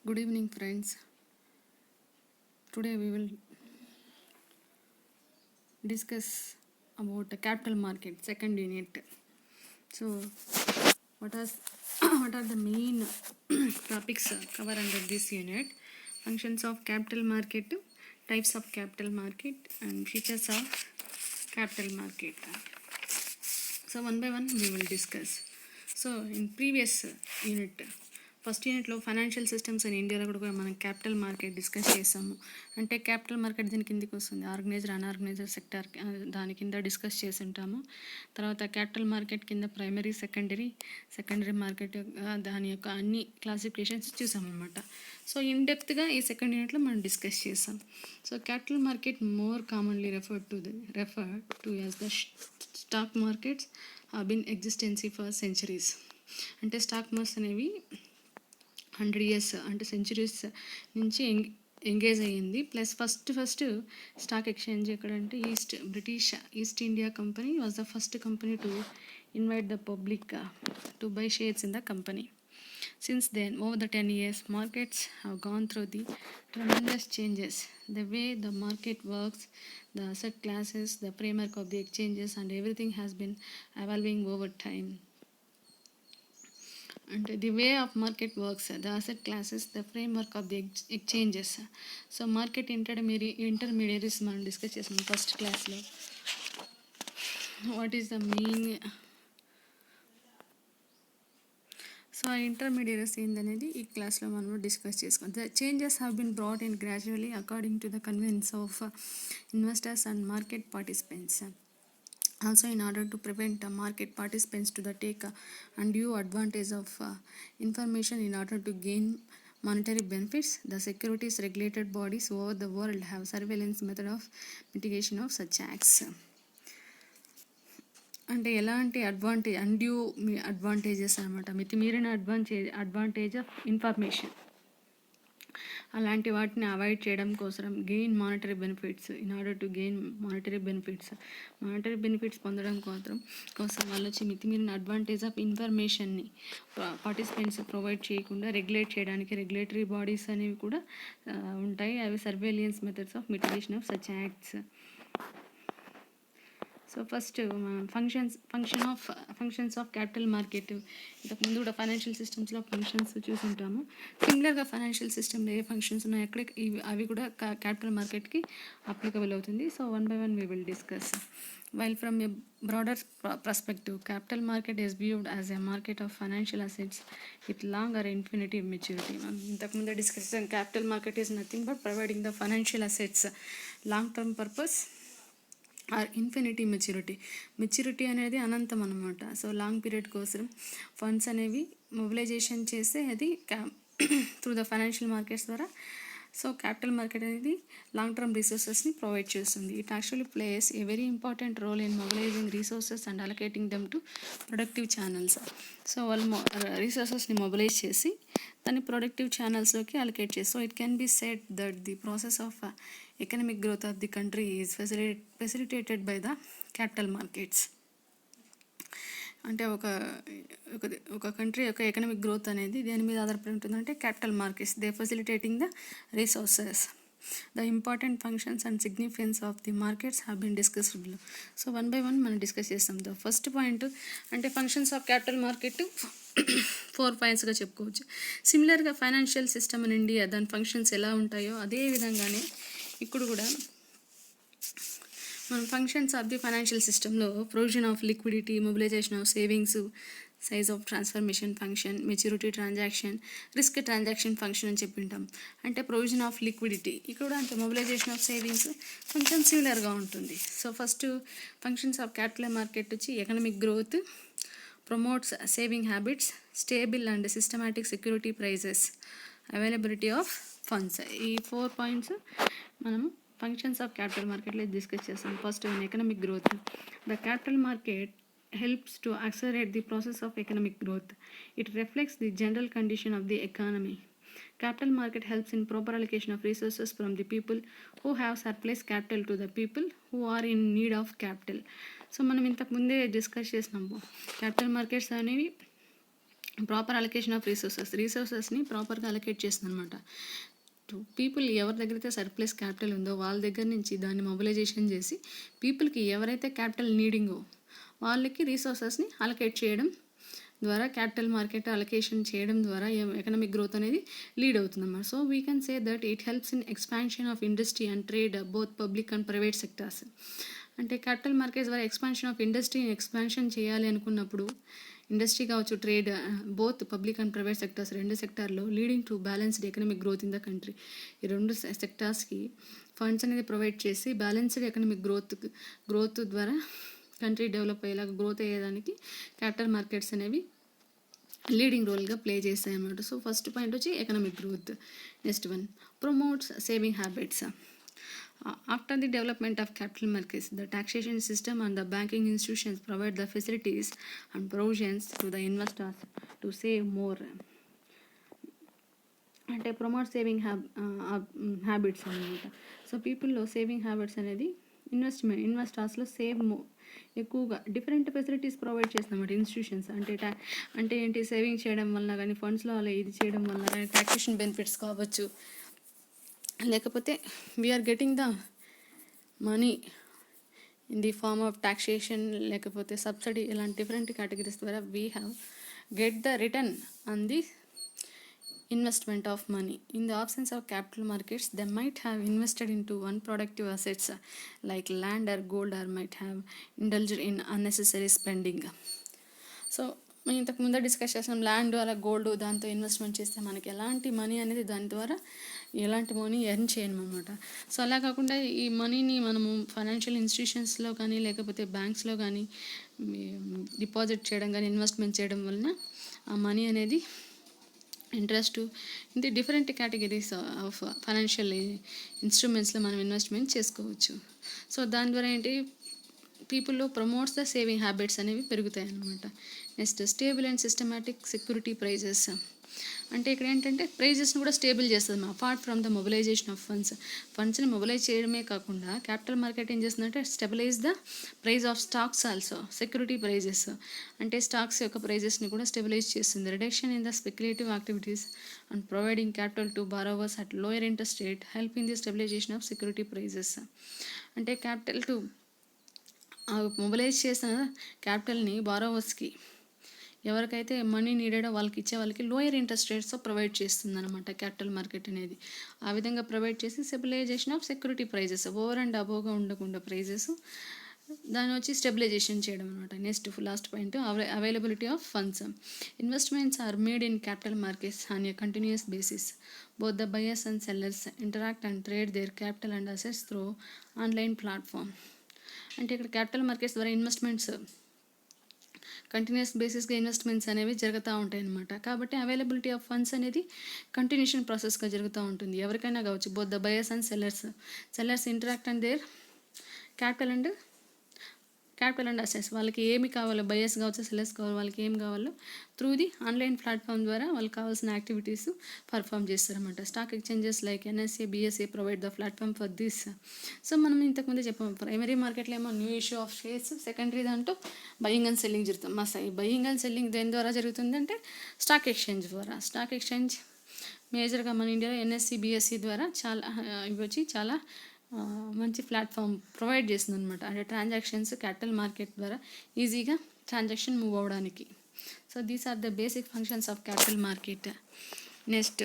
Good evening, friends. Today we will discuss about the capital market second unit. So, what are what are the main topics covered under this unit? Functions of capital market, types of capital market, and features of capital market. So one by one we will discuss. So in previous unit, first యూనిట్లో financial systems in ఇండియాలో కూడా మనం capital market discuss చేసాము. అంటే capital market దీని కిందికి వస్తుంది, organised unorganised sector దాని కింద డిస్కస్ చేసి ఉంటాము. తర్వాత క్యాపిటల్ మార్కెట్ కింద ప్రైమరీ సెకండరీ మార్కెట్ దాని యొక్క అన్ని క్లాసిఫికేషన్స్ చూసామన్నమాట. సో ఇన్ డెప్త్గా ఈ సెకండ్ యూనిట్లో మనం డిస్కస్ చేసాం. So capital market more commonly refer to as the stock markets have been ఎగ్జిస్టెన్సీ for centuries. అంటే స్టాక్ మార్కెట్స్ అనేవి 100 years అంటే సెంచురీస్ నుంచి ఎంగేజ్ అయ్యింది. ప్లస్ ఫస్ట్ స్టాక్ ఎక్స్చేంజ్ ఎక్కడంటే British east India company was the first company to invite the public to buy shares in the company. Since then, over the 10 years, markets have gone through the tremendous changes. The way the market works, the asset classes, the framework of the exchanges, and everything has been evolving over time. And the way of market works, the asset classes, the framework of the exchanges. So market intermediaries మనం discuss చేసాం first క్లాస్లో. What is the main, so ఆ intermediates ఏందనేది ఈ క్లాస్లో మనం discuss చేసుకుంటాం. The changes have been brought in gradually according to the convenience of investors and market participants. Also, in order to prevent market participants to take undue advantage of information in order to gain monetary benefits, the securities regulated bodies over the world have surveillance method of mitigation of such acts. అంటే ఎలాంటి undue advantages అనమాట, మితిమీరిన advantage of information, అలాంటి వాటిని avoid చేయడం కోసం gain monetary benefits. In order to gain monetary benefits పొందడం కోసం వాళ్ళు వచ్చి మితిమీరిన అడ్వాంటేజ్ ఆఫ్ ఇన్ఫర్మేషన్ని పార్టిసిపెంట్స్ ప్రొవైడ్ చేయకుండా రెగ్యులేట్ చేయడానికి రెగ్యులేటరీ బాడీస్ అనేవి కూడా ఉంటాయి. అవి surveillance methods of mitigation of such acts. So first functions of capital market. ఇంతకుముందు కూడా ఫైనాన్షియల్ సిస్టమ్స్లో ఫంక్షన్స్ చూసుంటాము. సిమిలర్గా ఫైనాన్షియల్ సిస్టమ్లో ఏ ఫంక్షన్స్ ఉన్నాయో అక్కడే అవి కూడా క్యాపిటల్ మార్కెట్కి అప్లికబుల్ అవుతుంది. So one by one we will discuss. While from a broader perspective, capital market is viewed as a market of financial assets with long or infinite maturity. ఇంతకుముందు discuss చేసాం, capital market is nothing but providing the financial assets long term purpose or infinity maturity అనేది అనంతం అనమాట. So long period కోసం funds అనేవి mobilisation చేస్తే అది through the financial markets ద్వారా. సో క్యాపిటల్ మార్కెట్ అనేది లాంగ్ టర్మ్ రిసోర్సెస్ని ప్రొవైడ్ చేస్తుంది. It actually plays a very important role in mobilising resources and allocating them to productive channels. So వాళ్ళు రిసోర్సెస్ని మొబిలైజ్ చేసి దాన్ని ప్రొడక్టివ్ ఛానల్స్లోకి అలొకేట్ చేసి. So it can be said that the process of economic growth of the country is facilitated by the capital markets. అంటే ఒక country యొక్క economic growth అనేది దేని మీద ఆధారపడి ఉంటుందంటే capital markets. They facilitating the resources. The important functions and significance of the markets have been discussed below. So one by one మనం discuss చేస్తాం. ద ఫస్ట్ పాయింట్ అంటే ఫంక్షన్స్ ఆఫ్ క్యాపిటల్ మార్కెట్ 4 పాయింట్స్గా చెప్పుకోవచ్చు. సిమిలర్గా ఫైనాన్షియల్ సిస్టమ్ ఇన్ ఇండియా దాని functions ఎలా ఉంటాయో అదే విధంగానే ఇక్కడ కూడా మన ఫంక్షన్స్ ఆఫ్ ది ఫైనాన్షియల్ సిస్టంలో provision of liquidity, mobilisation of savings, size of transformation function, maturity transaction, risk transaction function అని చెప్పింటాం. అంటే ప్రొవిజన్ ఆఫ్ లిక్విడిటీ ఇక్కడ కూడా అంటే మొబిలైజేషన్ ఆఫ్ సేవింగ్స్ కొంచెం సిమిలర్గా ఉంటుంది. So first functions of capital market వచ్చి economic growth, promotes saving habits, stable and systematic security prices, availability of funds. ఈ 4 పాయింట్స్ మనము ఫంక్షన్స్ ఆఫ్ క్యాపిటల్ మార్కెట్లో డిస్కస్ చేస్తాం. First economic growth. The capital market helps to accelerate the process of economic growth. It reflects the general condition of the economy. Capital market helps in proper allocation of resources from the people who have surplus capital to the people who are in need of capital. So మనం ఇంతకు ముందే discuss చేసినాము, capital markets అనేవి proper allocation of రిసోర్సెస్ని ప్రాపర్గా allocate చేస్తుందన్నమాట. People ఎవరి దగ్గర అయితే సర్ప్లస్ క్యాపిటల్ ఉందో వాళ్ళ దగ్గర నుంచి దాన్ని మొబిలైజేషన్ చేసి పీపుల్కి ఎవరైతే క్యాపిటల్ నీడింగో వాళ్ళకి రిసోర్సెస్ని అలొకేట్ చేయడం ద్వారా క్యాపిటల్ మార్కెట్ అలొకేషన్ చేయడం ద్వారా ఎకనామిక్ గ్రోత్ అనేది లీడ్ అవుతుందన్నమాట. So we can say that it helps in expansion of industry and trade both public and private sectors. అంటే క్యాపిటల్ మార్కెట్స్ ద్వారా ఎక్స్పాన్షన్ ఆఫ్ ఇండస్ట్రీని ఎక్స్పాన్షన్ చేయాలి అనుకున్నప్పుడు ఇండస్ట్రీ కావచ్చు, trade, both public and private sectors రెండు సెక్టార్లో leading to balanced economic growth in the country. ఈ రెండు సెక్టార్స్కి ఫండ్స్ అనేది ప్రొవైడ్ చేసి బ్యాలెన్స్డ్ ఎకనామిక్ గ్రోత్ ద్వారా కంట్రీ డెవలప్ అయ్యేలాగా గ్రోత్ అయ్యేదానికి క్యాపిటల్ మార్కెట్స్ అనేవి లీడింగ్ రోల్గా ప్లే చేస్తాయి అన్నమాట. సో ఫస్ట్ పాయింట్ వచ్చి economic growth. Next one, promotes saving habits. After the development of capital markets, the taxation system and the banking institutions provide the facilities and provisions to the investors to save more. అంటే promote saving habits అనమాట. So పీపుల్లో saving habits అనేది ఇన్వెస్టర్స్లో ఎక్కువగా different facilities provide చేస్తామన్నమాట institutions. అంటే ఏంటి, saving చేయడం వల్ల కానీ ఫండ్స్లో అలా ఇది చేయడం వల్ల కానీ టాక్సేషన్ బెనిఫిట్స్ కావచ్చు, లేకపోతే we're getting the money in the form of taxation, లేకపోతే సబ్సిడీ, ఇలాంటి డిఫరెంట్ కేటగిరీస్ ద్వారా we have get the return on the investment of money. In the absence of capital markets, they might have invested into unproductive assets like land or gold, or might have indulged in unnecessary spending. So మేము ఇంతకు ముందే discuss చేసాం, land అలా gold దాంతో investment చేస్తే మనకి ఎలాంటి money అనేది దాని ద్వారా ఎలాంటి మనీ ఎర్న్ చేయము అనమాట. సో అలా కాకుండా ఈ మనీని మనము ఫైనాన్షియల్ ఇన్స్టిట్యూషన్స్లో కానీ లేకపోతే బ్యాంక్స్లో కానీ డిపాజిట్ చేయడం కానీ ఇన్వెస్ట్మెంట్ చేయడం వలన ఆ మనీ అనేది ఇంట్రెస్ట్ ఇంత డిఫరెంట్ కేటగిరీస్ ఆఫ్ ఫైనాన్షియల్ ఇన్స్ట్రుమెంట్స్లో మనం ఇన్వెస్ట్మెంట్ చేసుకోవచ్చు. సో దాని ద్వారా ఏంటి, పీపుల్లో ప్రమోట్స్ ద సేవింగ్ హ్యాబిట్స్ అనేవి పెరుగుతాయి అన్నమాట. Next, stable and systematic security prices. అంటే ఇక్కడ ఏంటంటే ప్రైజెస్ని కూడా స్టేబుల్ చేస్తుంది. Apart from the mobilization of ఫండ్స్ని మొబిలైజ్ చేయడమే కాకుండా క్యాపిటల్ మార్కెట్ ఏం చేస్తుందంటే stabilize the price of stocks also. Security prices అంటే స్టాక్స్ యొక్క ప్రైజెస్ని కూడా స్టెబిలైజ్ చేస్తుంది. Reduction in the speculative activities and providing capital to borrowers at lower interest rate help in the stabilisation of security prices. అంటే capital to mobilise చేసిన క్యాపిటల్ని బారోవర్స్కి, ఎవరికైతే money నీడెడో వాళ్ళకి ఇచ్చే వాళ్ళకి లోయర్ ఇంట్రెస్ట్ రేట్స్తో ప్రొవైడ్ చేస్తుంది అనమాట క్యాపిటల్ మార్కెట్ అనేది. ఆ విధంగా ప్రొవైడ్ చేసి stabilization of security prices, over and అబోవ్గా ఉండకుండా ప్రైజెస్, దాన్ని వచ్చి స్టెబిలైజేషన్ చేయడం అనమాట. Next last point, availability of funds. Investments are made in capital markets on a continuous basis. Both the buyers and sellers interact and trade their capital and assets through online platform. అంటే ఇక్కడ capital markets ద్వారా investments continuous బేసిస్గా investments అనేవి జరుగుతూ ఉంటాయి అన్నమాట. కాబట్టి availability of funds అనేది కంటిన్యూషన్ ప్రాసెస్గా జరుగుతూ ఉంటుంది. ఎవరికైనా కావచ్చు, both the buyers and sellers interact and their capital and assets. వాళ్ళకి ఏమి కావాలో, బయర్స్ కావచ్చు, సెల్లర్స్ కావాలి, వాళ్ళకి ఏం కావాలో త్రూ ది ఆన్లైన్ ప్లాట్ఫామ్ ద్వారా వాళ్ళకి కావాల్సిన యాక్టివిటీస్ పర్ఫామ్ చేస్తారన్నమాట. Stock exchanges like NSA, BSA provide the platform for this. So మనం ఇంతకుముందే చెప్పాము, ప్రైమరీ మార్కెట్లో ఏమో new issue of shares, secondary దాంట్లో బయింగ్ అండ్ సెల్లింగ్ జరుగుతుంది. బయింగ్ అండ్ సెల్లింగ్ దేని ద్వారా జరుగుతుంది అంటే స్టాక్ ఎక్స్చేంజ్ ద్వారా. స్టాక్ ఎక్స్చేంజ్ మేజర్గా మన ఇండియాలో ఎన్ఎస్సి, బిఎస్సి ద్వారా ఇవి వచ్చి చాలా మంచి ప్లాట్ఫామ్ ప్రొవైడ్ చేస్తుంది అనమాట. అంటే ట్రాన్సాక్షన్స్ క్యాపిటల్ మార్కెట్ ద్వారా ఈజీగా ట్రాన్సాక్షన్ మూవ్ అవ్వడానికి. So these are the basic functions of capital market. Next,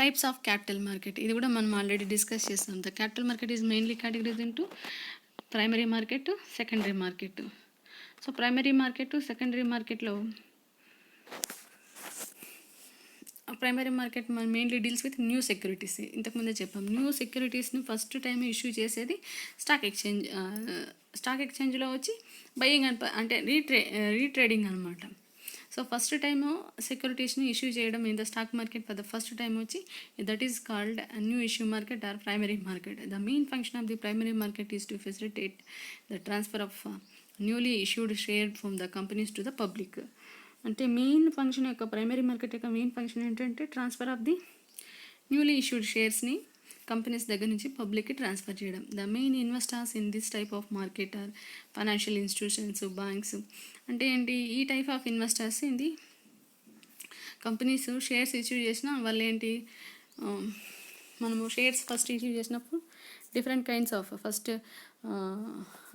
types of capital market. ఇది కూడా మనం ఆల్రెడీ డిస్కస్ చేస్తాం. The capital market is mainly categorized into primary market, secondary market. So primary market, secondary మార్కెట్లో primary market mainly deals with new securities. ఇంతకుముందే చెప్పాం, new సెక్యూరిటీస్ని first time issue చేసేది stock ఎక్స్చేంజ్లో వచ్చి బయింగ్ అంటే రీట్రేడింగ్ అనమాట. సో ఫస్ట్ టైము సెక్యూరిటీస్ని ఇష్యూ చేయడం in the stock market for the first time వచ్చి that is called new issue market or primary market. The main function of the primary market is to facilitate the transfer of newly issued share from the companies to the public. అంటే main function యొక్క primary market యొక్క main function ఏంటంటే transfer of the newly issued షేర్స్ని companies దగ్గర నుంచి పబ్లిక్కి transfer చేయడం. The main investors in this type of market or financial institutions, banks. అంటే ఏంటి, ఈ టైప్ ఆఫ్ ఇన్వెస్టర్స్ ఏంటి, కంపెనీస్ షేర్స్ ఇష్యూ చేసిన వాళ్ళు ఏంటి, మనము షేర్స్ ఫస్ట్ ఇష్యూ చేసినప్పుడు different kinds of first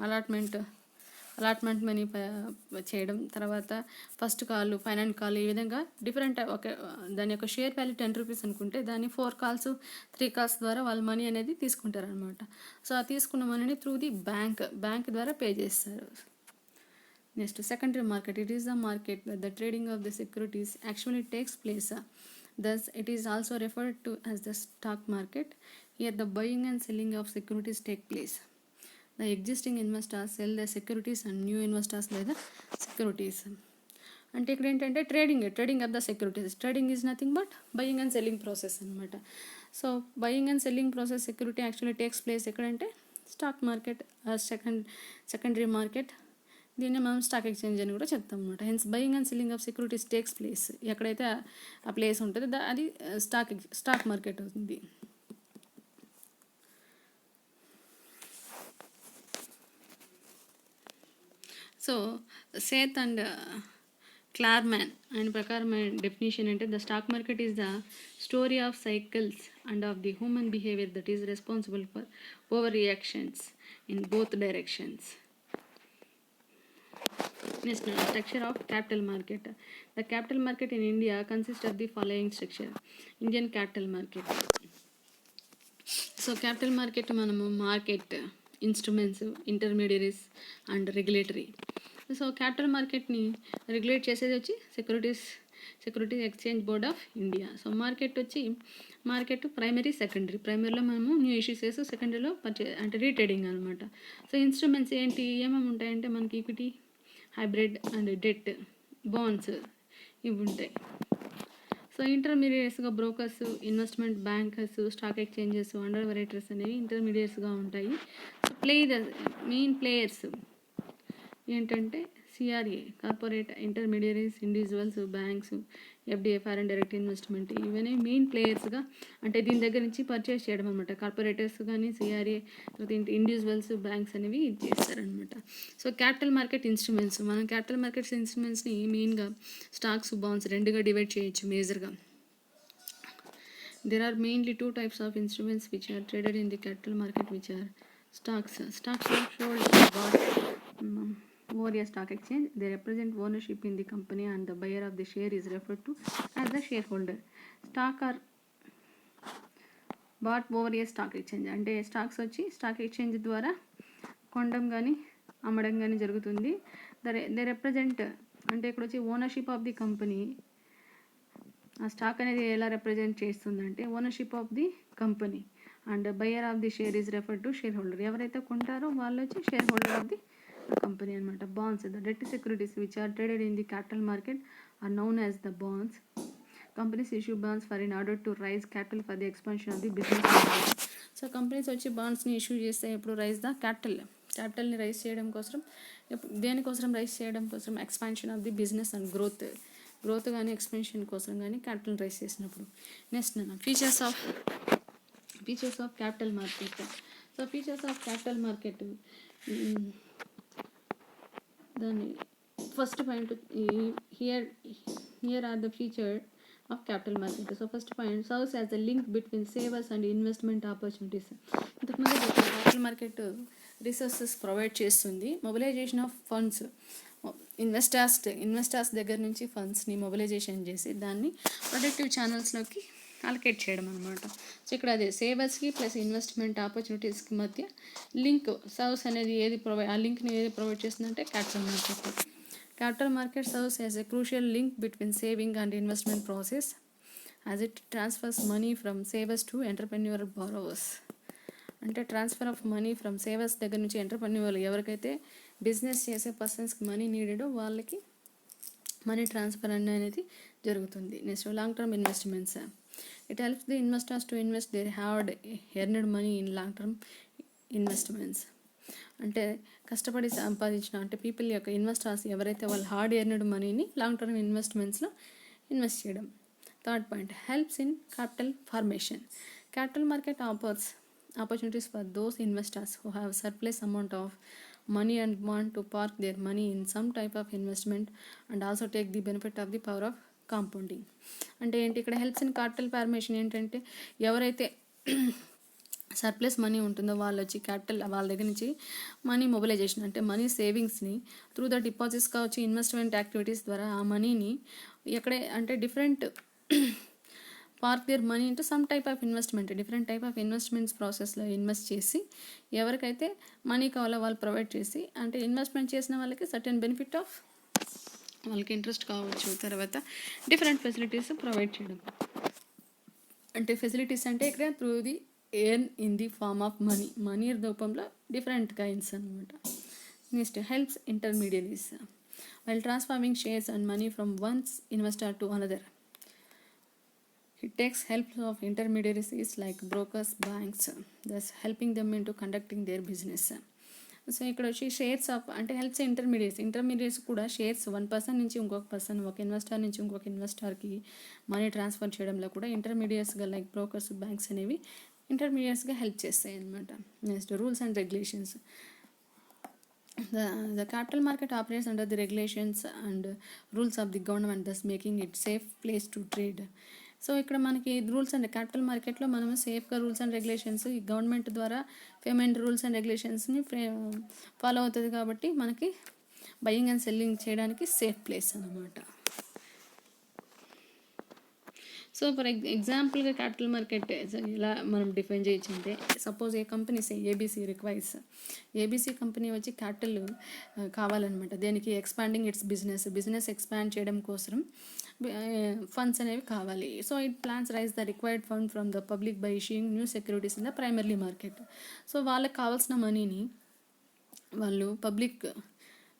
allotment money చేయడం, తర్వాత ఫస్ట్ కాల్, ఫైనల్ కాల్, ఈ విధంగా డిఫరెంట్ దాని యొక్క షేర్ వాల్యూ 10 రూపీస్ అనుకుంటే దాన్ని 4 కాల్స్ 3 కాల్స్ ద్వారా వాళ్ళు మనీ అనేది తీసుకుంటారనమాట. సో ఆ తీసుకున్న మనీని త్రూ ది బ్యాంక్ ద్వారా పే చేస్తారు. Next secondary market. It is the market the trading of the securities actually takes place. Thus, it is also referred to as the stock market. Here, the buying and selling of securities take place. The existing investors sell the securities and new investors buy the securities. అంటే ఇక్కడ ఏంటంటే trading of the securities. Trading is nothing but buying and selling process అనమాట. So buying and selling process security actually takes place ఎక్కడంటే stock market, secondary market. దీన్ని మనం stock exchange అని కూడా చెప్తాం అనమాట. Hence buying and selling of securities takes place. ఎక్కడైతే ఆ ప్లేస్ ఉంటుందో అది స్టాక్ మార్కెట్ అవుతుంది. సో సేత్ అండ్ క్లార్మ్యాన్ ఆయన ప్రకారం డెఫినేషన్ అంటే the stock market is the story of cycles and of the human behaviour that is responsible for over reactions in both directions. Next, structure of capital market. The capital market in India consists of the following structure. Indian capital market. So capital market మనము market, instruments, intermediaries and regulatory. So capital మార్కెట్ని regulate చేసేది వచ్చి securities exchange board of India. So market primary, secondary. ప్రైమరీలో మనము new issues, సెకండరీలో అంటే retrading అనమాట. So instruments ఏంటి, ఏమేమి ఉంటాయంటే మనకి equity, hybrid and debt, bonds ఇవి ఉంటాయి. సో ఇంటర్మీడియట్స్గా brokers, investment bankers, stock exchanges, underwriters అనేవి ఇంటర్మీడియట్స్గా ఉంటాయి. సో మెయిన్ ప్లేయర్స్ ఏంటంటే CRA, corporate intermediaries, individuals, banks, FDI, foreign direct investment, ఇవన్నీ మెయిన్ ప్లేయర్స్గా అంటే దీని దగ్గర నుంచి పర్చేస్ చేయడం అనమాట. కార్పొరేటర్స్ కానీ సిఆర్ఏ, తర్వాత ఇండివిజువల్స్, బ్యాంక్స్ అనేవి ఇది చేస్తారనమాట. సో క్యాపిటల్ మార్కెట్ ఇన్స్ట్రుమెంట్స్, మనం క్యాపిటల్ మార్కెట్స్ ఇన్స్ట్రుమెంట్స్ని మెయిన్గా స్టాక్స్, బాండ్స్ రెండుగా డివైడ్ చేయొచ్చు మేజర్గా. There are mainly 2 types of instruments which are traded in the capital market, which are stocks. Stocks are sold or bought over a stock exchange. They represent ownership in the company and the buyer of the share is referred to as the shareholder. Stock are bought over a stock exchange. అంటే stocks వచ్చి stock exchange ద్వారా కొనడం కానీ అమ్మడం కానీ జరుగుతుంది. They represent అంటే ఇక్కడ వచ్చి ఓనర్షిప్ ఆఫ్ ది కంపెనీ. ఆ స్టాక్ అనేది ఎలా రిప్రజెంట్ చేస్తుందంటే ownership of the company and buyer of the share is refer to share holder. ఎవరైతే కొంటారో వాళ్ళు వచ్చి share holder of the company అనమాట. Bonds, the debt securities which are traded in the capital market are known as the bonds. Companies issue bonds for in order to raise capital for the expansion of the business. So companies వచ్చి బాండ్స్ని issue చేస్తే ఎప్పుడు rise the క్యాపిటల్ని rise చేయడం కోసం, దేనికోసం raise చేయడం కోసం, expansion of the business and growth కానీ expansion కోసం కానీ క్యాపిటల్ రైజ్ చేసినప్పుడు. Next features of capital market. So features of capital market, దాని first point here are the feature of capital market. So first point serves as the link between savers and investment opportunities. ఇంతకుముందు capital market resources provide చేస్తుంది. Mobilization of funds, investors దగ్గర నుంచి ఫండ్స్ని mobilisation చేసి దాన్ని productive ఛానల్స్లోకి allocate చేయడం అనమాట. So ఇక్కడ అదే సేవర్స్కి ప్లస్ ఇన్వెస్ట్మెంట్ ఆపర్చునిటీస్కి మధ్య లింక్ సర్వ్స్ అనేది ఆ లింక్ని ఏది ప్రొవైడ్ చేస్తుందంటే capital market serves as a crucial link between saving and investment process as it transfers money from savers to entrepreneurial borrowers. అంటే transfer of money from savers దగ్గర నుంచి entrepreneur, ఎవరికైతే బిజినెస్ చేసే పర్సన్స్కి మనీ నీడెడో వాళ్ళకి మనీ ట్రాన్స్ఫర్ అనేది జరుగుతుంది. Next long term investments. It helps the investors to invest their had earned money in long term investments. అంటే కష్టపడి సంపాదించిన అంటే పీపుల్ యొక్క ఇన్వెస్టర్స్ ఎవరైతే వాళ్ళు హార్డ్ ఎర్నడ్ మనీని లాంగ్ టర్మ్ ఇన్వెస్ట్మెంట్స్లో ఇన్వెస్ట్ చేయడం. Third point helps in capital formation. Capital market offers opportunities for those investors who have surplus amount of money and want to park their money in some type of investment and also take the benefit of the power of compounding. అంటే ఏంటి, ఇక్కడ helps in capital formation ఏంటంటే ఎవరైతే surplus money ఉంటుందో వాళ్ళు వచ్చి capital వాళ్ళ దగ్గర నుంచి మనీ మొబిలైజేషన్ అంటే మనీ సేవింగ్స్ని త్రూ ద డిపాజిట్స్ కావచ్చు, ఇన్వెస్ట్మెంట్ యాక్టివిటీస్ ద్వారా ఆ మనీని ఎక్కడే అంటే different park their money into some type of investment, different type of investments ప్రాసెస్లో ఇన్వెస్ట్ చేసి ఎవరికైతే మనీ కావాలో వాళ్ళు ప్రొవైడ్ చేసి, అంటే ఇన్వెస్ట్మెంట్ చేసిన వాళ్ళకి సర్టెన్ బెనిఫిట్ ఆఫ్ వాళ్ళకి ఇంట్రెస్ట్ కావచ్చు, తర్వాత డిఫరెంట్ ఫెసిలిటీస్ ప్రొవైడ్ చేయడం. అంటే ఫెసిలిటీస్ అంటే ఇక్కడ through the earn in the form of money రూపంలో డిఫరెంట్ కైండ్స్ అనమాట. Next helps intermediaries while transforming shares and money from one's investor to another. It takes help of intermediaries like brokers, banks, thus helping them into conducting their business. So ఇక్కడ వచ్చి shares of అంటే helps intermediates కూడా shares one person నుంచి ఇంకొక person, ఒక investor నుంచి ఇంకొక ఇన్వెస్టర్కి మనీ ట్రాన్స్ఫర్ చేయడంలో కూడా ఇంటర్మీడియట్స్గా లైక్ బ్రోకర్స్, బ్యాంక్స్ అనేవి ఇంటర్మీడియట్స్గా హెల్ప్ చేస్తాయి అన్నమాట. Next rules and regulations. The capital market operates under the regulations and rules of the government, thus making it safe place to trade. So ఇక్కడ మనకి రూల్స్ అండ్ క్యాపిటల్ మార్కెట్లో మనము సేఫ్గా rules and regulations ఈ government ద్వారా payment rules and రెగ్యులేషన్స్ని follow అవుతుంది కాబట్టి మనకి బయింగ్ అండ్ సెల్లింగ్ చేయడానికి సేఫ్ ప్లేస్ అన్నమాట. సో ఫర్ ఎగ్జాంపుల్గా క్యాపిటల్ మార్కెట్ ఇలా మనం డిఫైన్ చేయొచ్చు అంటే, suppose a company ABC requires, ABC company వచ్చి క్యాపిటల్ కావాలన్నమాట. దేనికి ఎక్స్పాండింగ్ ఇట్స్ బిజినెస్ ఎక్స్పాండ్ చేయడం కోసం ఫండ్స్ అనేవి కావాలి. So it plans raise the required fund from the public by issuing new securities in the primary market. So వాళ్ళకి కావాల్సిన మనీని వాళ్ళు పబ్లిక్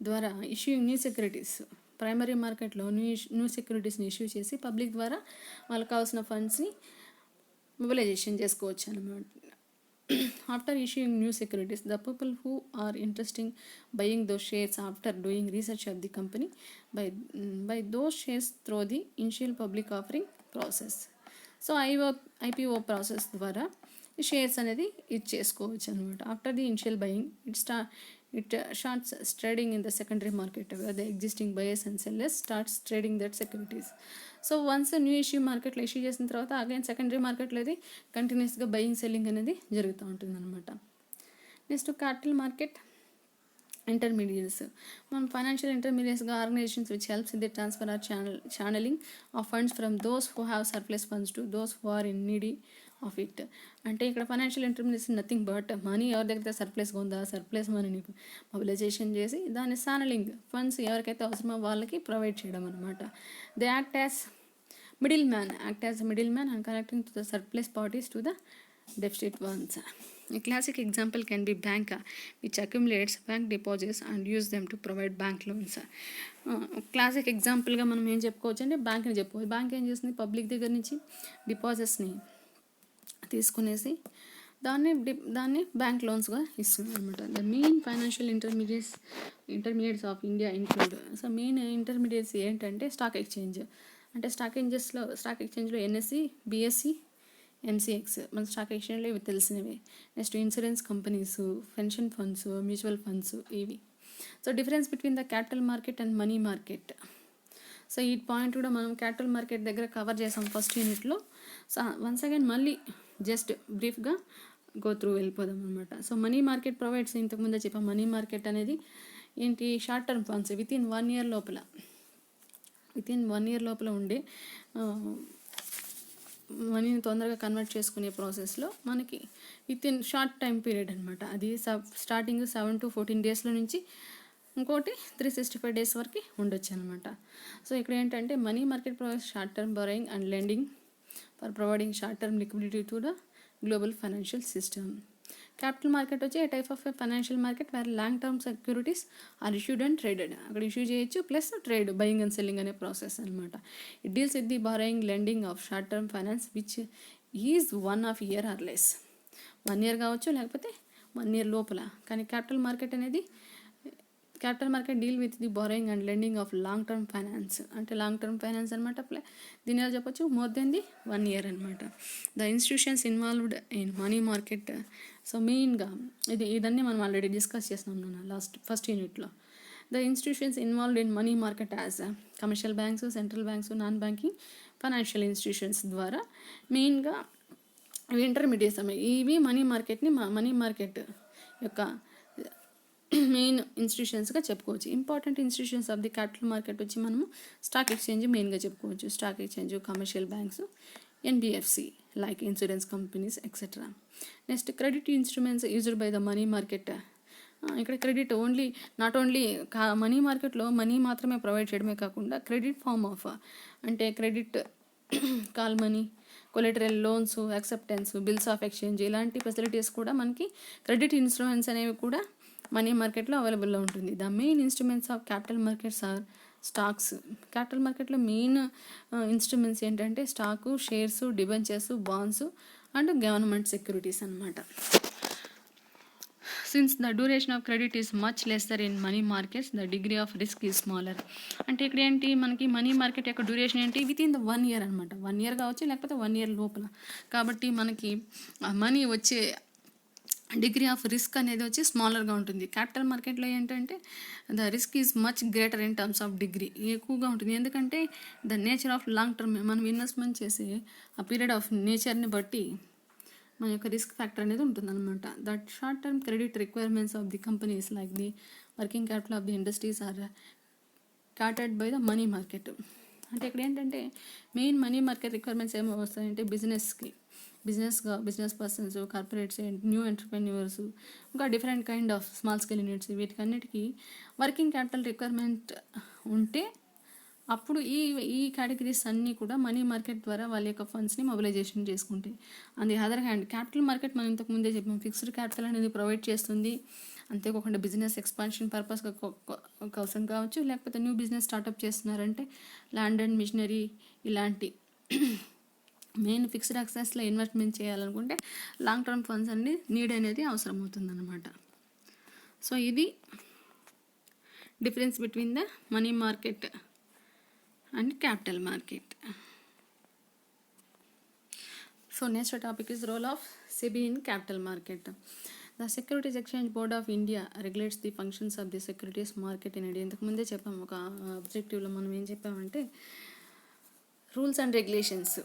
ద్వారా ఇష్యూయింగ్ న్యూ సెక్యూరిటీస్ ప్రైమరీ మార్కెట్లో న్యూ సెక్యూరిటీస్ని ఇష్యూ చేసి పబ్లిక్ ద్వారా వాళ్ళకి కావాల్సిన ఫండ్స్ని మొబిలైజేషన్ చేసుకోవచ్చు అన్నమాట. After issuing new securities the people who are interesting buying those shares after doing research of the company buy those shares through the initial public offering process. So IPO process ద్వారా shares అనేది ఇది చేసుకోవచ్చు అనమాట. After the initial buying it starts trading in the secondary market where the existing buyers and sellers starts trading that securities. So once new issue మార్కెట్లో issue చేసిన తర్వాత again secondary మార్కెట్లో అది కంటిన్యూస్గా బయింగ్ సెల్లింగ్ అనేది జరుగుతూ ఉంటుంది అనమాట. Next capital market intermediates. మనం ఫైనాన్షియల్ ఇంటర్మీడియట్స్గా organizations which helps in the transfer or channelling of funds from those who have surplus funds to those who are in needy of it. అంటే ఇక్కడ financial intermediates nothing but money ఎవరి దగ్గర సర్ప్లస్గా ఉందా surplus మనీని mobilisation చేసి దాన్ని channelling funds ఎవరికైతే అవసరమో వాళ్ళకి ప్రొవైడ్ చేయడం అనమాట. They act as middle man and connecting to the surplus parties to the deficit ones. A classic example can be bank which accumulates bank deposits and use them to provide bank loans. Classic ఎగ్జాంపుల్గా మనం ఏం చెప్పుకోవచ్చు అంటే బ్యాంక్ని చెప్పుకోవచ్చు. Bank ఏం చేస్తుంది, public దగ్గర నుంచి డిపాజిట్స్ని తీసుకునేసి దాన్ని బ్యాంక్ లోన్స్గా ఇస్తుంది అనమాట. The main financial intermediates of India include. So main intermediates ఏంటంటే స్టాక్ ఎక్స్చేంజ్లో ఎన్ఎస్సి, బిఎస్సి, ఎంసీఎక్స్ మన స్టాక్ ఎక్స్చేంజ్లో ఇవి తెలిసినవి. Next insurance companies, pension funds, mutual funds ఇవి. So difference between the capital market and money market. So ఈ point కూడా మనం క్యాపిటల్ మార్కెట్ దగ్గర కవర్ చేసాం ఫస్ట్ యూనిట్లో. సో వన్స్ అగైన్ మళ్ళీ జస్ట్ బ్రీఫ్గా గో త్రూ వెళ్ళిపోదాం అనమాట. సో మనీ మార్కెట్ ప్రొవైడ్స్, ఇంతకుముందే చెప్పాం మనీ మార్కెట్ అనేది ఏంటి, short term funds within 1 year లోపల ఉండే మనీని తొందరగా కన్వర్ట్ చేసుకునే ప్రాసెస్లో మనకి with in short time period అనమాట. అది స్టార్టింగ్ 7 to 14 daysలో నుంచి ఇంకోటి 365 days వరకు ఉండొచ్చు అనమాట. సో ఇక్కడ ఏంటంటే money market provides short term borrowing and lending for providing short term liquidity to the global financial system. Capital market వచ్చి a type of financial market where long term securities are issued and traded. అక్కడ issue చేయొచ్చు plus trade buying and selling అనే process అనమాట. It deals with the borrowing lending of short term finance which is 1 year or less. 1 year కావచ్చు లేకపోతే 1 year లోపల. కానీ capital market అనేది capital market deal with the borrowing and lending of long term finance, అంటే long term finance అనమాట. దీని ఎలా చెప్పొచ్చు, మోర్ దెన్ ది 1 year అనమాట. The institutions involved in money market. So మెయిన్గా ఇదన్నీ మనం ఆల్రెడీ డిస్కస్ చేస్తున్నాం ఫస్ట్ యూనిట్లో. The institutions involved in money market as commercial banks, central banks, non banking financial institutions ద్వారా మెయిన్గా ఇంటర్మీడియట్స్ ఇవి మనీ మార్కెట్ యొక్క మెయిన్ ఇన్స్టిట్యూషన్స్గా చెప్పుకోవచ్చు. Important institutions of the capital market వచ్చి మనము స్టాక్ ఎక్స్చేంజ్ మెయిన్గా చెప్పుకోవచ్చు. Stock exchange, commercial banks, NBFC like insurance companies etcetera. Next credit instruments used by the money market. ఇక్కడ క్రెడిట్ నాట్ ఓన్లీ మనీ మార్కెట్లో money మాత్రమే provide చేయడమే కాకుండా credit form of, అంటే credit call money, collateral loans, acceptance, bills of exchange, ఇలాంటి facilities కూడా మనకి credit instruments అనేవి కూడా మనీ మార్కెట్లో అవైలబుల్లో ఉంటుంది. The main instruments of capital markets are stocks. Capital మార్కెట్లో మెయిన్ ఇన్స్ట్రుమెంట్స్ ఏంటంటే stock, shares, debentures, bonds and government securities అనమాట. Since the duration of credit is much lesser in money markets, the degree of risk is smaller. అంటే ఇక్కడ ఏంటి, మనకి money market యొక్క duration ఏంటి, within the 1 year అనమాట. 1 year కావచ్చు, లేకపోతే 1 year లోపల. కాబట్టి మనకి మనీ వచ్చే డిగ్రీ ఆఫ్ రిస్క్ అనేది వచ్చి స్మాలర్గా ఉంటుంది. క్యాపిటల్ మార్కెట్లో ఏంటంటే the risk is much greater in terms of degree, ఎక్కువగా ఉంటుంది. ఎందుకంటే the nature of long term, మనం ఇన్వెస్ట్మెంట్ చేసే ఆ పీరియడ్ ఆఫ్ నేచర్ని బట్టి మన యొక్క రిస్క్ ఫ్యాక్టర్ అనేది ఉంటుందన్నమాట. That short term credit requirements of the companies like the working capital of the industries are catered by the money market. అంటే ఇక్కడ ఏంటంటే మెయిన్ మనీ మార్కెట్ రిక్వైర్మెంట్స్ ఏమో వస్తాయంటే business persons, corporates, new entrepreneurs, ఇంకా different kind of small scale units, వీటికన్నిటికీ working capital requirement ఉంటే అప్పుడు ఈ కేటగిరీస్ అన్నీ కూడా మనీ మార్కెట్ ద్వారా వాళ్ళ యొక్క ఫండ్స్ని మొబిలైజేషన్ చేసుకుంటాయి. On the other hand capital market మనం ఇంతకు ముందే చెప్పాం, ఫిక్స్డ్ క్యాపిటల్ అనేది ప్రొవైడ్ చేస్తుంది. అంతేకాకుండా బిజినెస్ ఎక్స్పాన్షన్ పర్పస్ కోసం కావచ్చు, లేకపోతే న్యూ బిజినెస్ స్టార్టప్ చేస్తున్నారంటే ల్యాండ్ అండ్ మిషనరీ ఇలాంటి మెయిన్ ఫిక్స్డ్ అసెట్స్లో ఇన్వెస్ట్మెంట్ చేయాలనుకుంటే లాంగ్ టర్మ్ ఫండ్స్ అన్ని నీడ్ అనేది అవసరం అవుతుందన్నమాట. సో ఇది difference between the money market and capital market. So next topic is role of SEBI in capital market. The Securities Exchange Board of India regulates the functions of the securities market in India. ఇంతకు ముందే చెప్పాము, ఒక ఆబ్జెక్టివ్లో మనం ఏం చెప్పామంటే rules and regulations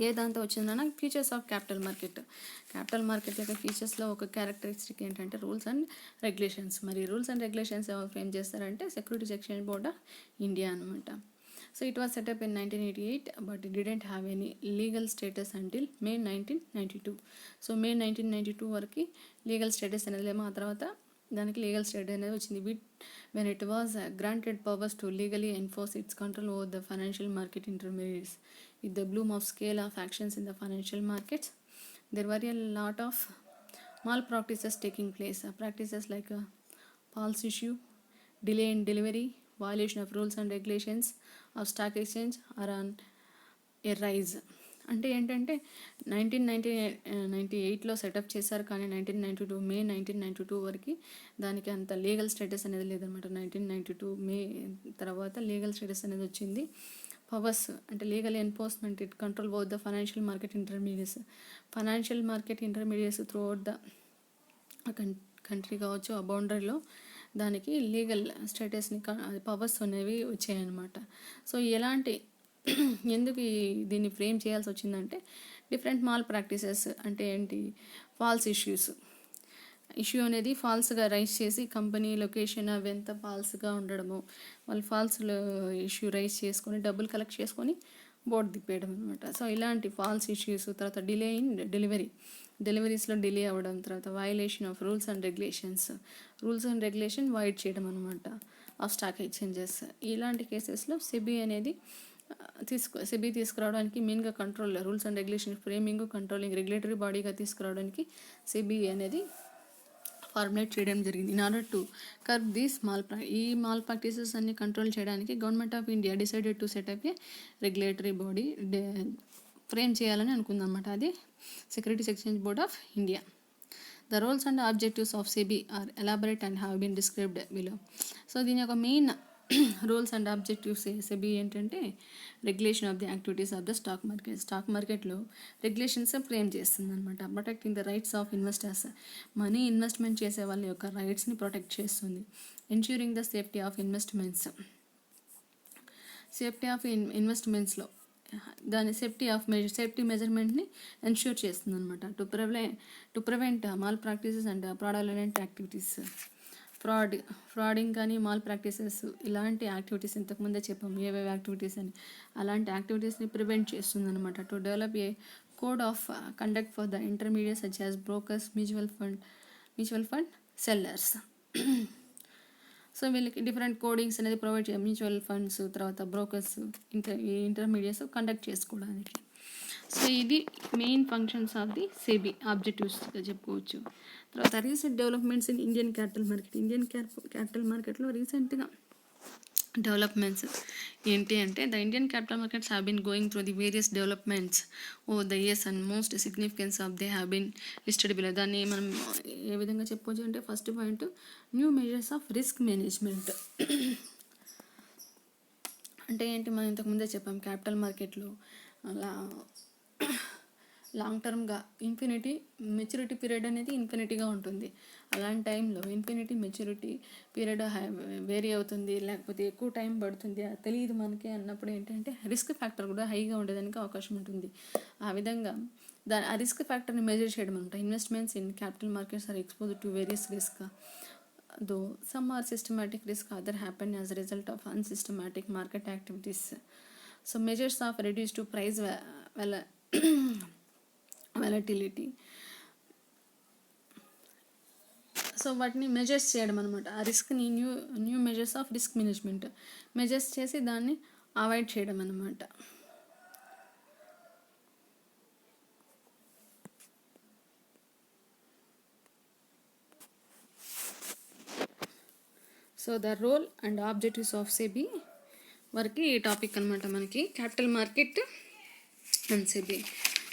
ఏ దాంతో వచ్చిందన్న features of capital market యొక్క ఫీచర్స్లో ఒక క్యారెక్టరిస్టిక్ ఏంటంటే రూల్స్ అండ్ రెగ్యులేషన్స్. మరి రూల్స్ అండ్ రెగ్యులేషన్స్ ఎవరు ఫ్రేమ్ చేస్తారంటే securities exchange board of India అనమాట. So it was set up in 1988 but it didn't have any legal status until May 1992. So May 1992 వరకు legal status అనేది లేమో, ఆ తర్వాత దానికి లీగల్ స్టేటస్ అనేది వచ్చింది. when it was granted powers to legally enforce its control over the financial market intermediaries. With the bloom of scale of actions in the financial markets, there were a lot of malpractices taking place. Practices like false issue, delay in delivery, violation of rules and regulations of stock exchange are on a rise. అంటే ఏంటంటే 1998లో setup చేశారు, కానీ May 1992 వరకు దానికి అంత legal status అనేది లేదనమాట. 1992 మే తర్వాత లీగల్ స్టేటస్ అనేది వచ్చింది. పవర్స్ అంటే legal enforcement, it control over the financial market intermediates through out the country కావచ్చు, ఆ బౌండరీలో దానికి లీగల్ స్టేటస్ని పవర్స్ అనేవి వచ్చాయన్నమాట. సో ఎలాంటి ఎందుకు దీన్ని ఫ్రేమ్ చేయాల్సి వచ్చిందంటే డిఫరెంట్ మాల్ ప్రాక్టీసెస్ అంటే ఏంటి, ఫాల్స్ ఇష్యూ అనేది ఫాల్స్గా రైజ్ చేసి కంపెనీ లొకేషన్ అవి ఎంత ఫాల్స్గా ఉండడము, వాళ్ళు ఫాల్స్ ఇష్యూ రైజ్ చేసుకొని డబ్బులు కలెక్ట్ చేసుకొని బోర్డు తిప్పేయడం అనమాట. సో ఇలాంటి ఫాల్స్ ఇష్యూస్, తర్వాత డిలే ఇన్ డెలివరీస్లో డిలే అవ్వడం, తర్వాత violation of rules and regulation wide చేయడం అనమాట ఆఫ్ స్టాక్ ఎక్స్చేంజెస్. ఇలాంటి కేసెస్లో సెబీ తీసుకురావడానికి మెయిన్గా rules and regulation framing, controlling regulatory బాడీగా తీసుకురావడానికి సెబీ అనేది ఫార్ములేట్ చేయడం జరిగింది. In order to curb these malpractices అన్ని కంట్రోల్ చేయడానికి government of India decided to set up a regulatory body frame చేయాలని అనుకుందన్నమాట. అది securities exchange board of India. The roles and objectives of SEBI are elaborate and have been described below. So దీని యొక్క main rules and objectives SEBI ఏంటంటే regulation of the activities of the stock మార్కెట్లో regulations frame చేస్తుంది అనమాట. Protecting the rights of investors, money investment చేసే వాళ్ళ యొక్క రైట్స్ని protect చేస్తుంది. ఎన్ష్యూరింగ్ ద సేఫ్టీ ఆఫ్ ఇన్వెస్ట్మెంట్స్లో దాని సేఫ్టీ మెజర్మెంట్ని ఎన్ష్యూర్ చేస్తుంది అనమాట. To prevent mall practices and ఫ్రాడలెంట్ activities, frauding కానీ మాల్ ప్రాక్టీసెస్ ఇలాంటి యాక్టివిటీస్ ఇంతకుముందే చెప్పాము ఏవేవి యాక్టివిటీస్ అని, అలాంటి యాక్టివిటీస్ని ప్రివెంట్ చేస్తుంది అనమాట. To develop a code of conduct for the intermediate such as brokers, mutual fund sellers. So వీళ్ళకి డిఫరెంట్ కోడింగ్స్ అనేది ప్రొవైడ్ చేయాలి, మ్యూచువల్ ఫండ్స్ తర్వాత బ్రోకర్స్ ఇంటర్మీడియట్స్ కండక్ట్ చేసుకోవడానికి. సో ఇది main functions of the SEBI ఆబ్జెక్టివ్స్గా చెప్పుకోవచ్చు. తర్వాత recent developments in Indian capital మార్కెట్లో రీసెంట్గా డెవలప్మెంట్స్ ఏంటి అంటే the Indian capital markets have been going through the various developments over the years and most significance of they have been listed below. దాన్ని మనం ఏ విధంగా చెప్పుకోవచ్చు అంటే first point new measures of risk management. అంటే ఏంటి, మనం ఇంతకుముందే చెప్పాం క్యాపిటల్ మార్కెట్లో అలా లాంగ్ టర్మ్గా మెచ్యూరిటీ పీరియడ్ అనేది ఇన్ఫినిటీగా ఉంటుంది. అలాంటి టైంలో మెచ్యూరిటీ పీరియడ్ వేరీ అవుతుంది, లేకపోతే ఎక్కువ టైం పడుతుంది, తెలియదు మనకి అన్నప్పుడు ఏంటంటే రిస్క్ ఫ్యాక్టర్ కూడా హైగా ఉండేదానికి అవకాశం ఉంటుంది. ఆ విధంగా ఆ రిస్క్ ఫ్యాక్టర్ని మెజర్ చేయడం అనమాట. Investments in capital markets are exposed to various risk, though some are systematic risk, other happen as a result of unsystematic market activities. So measures of reduced to price volatility. So వాటిని measures చేయడం అనమాట. ఆ రిస్క్ని new measures of risk management measures చేసి దాన్ని avoid చేయడం అనమాట. So the role and objectives of SEBI వరకు ఈ టాపిక్ అనమాట మనకి capital market and SEBI.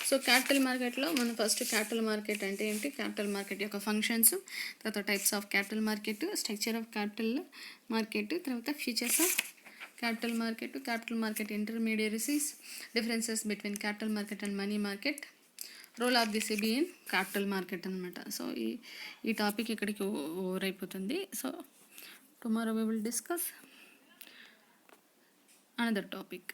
So capital మార్కెట్లో మనం ఫస్ట్ క్యాపిటల్ మార్కెట్ అంటే ఏంటి, క్యాపిటల్ మార్కెట్ యొక్క ఫంక్షన్స్, తర్వాత types of capital market, structure of capital market, తర్వాత features of capital market intermediaries, differences between capital market and money market, role of the SEBI in capital market అనమాట. So ఈ topic ఇక్కడికి over అయిపోతుంది. So tomorrow we will discuss another topic.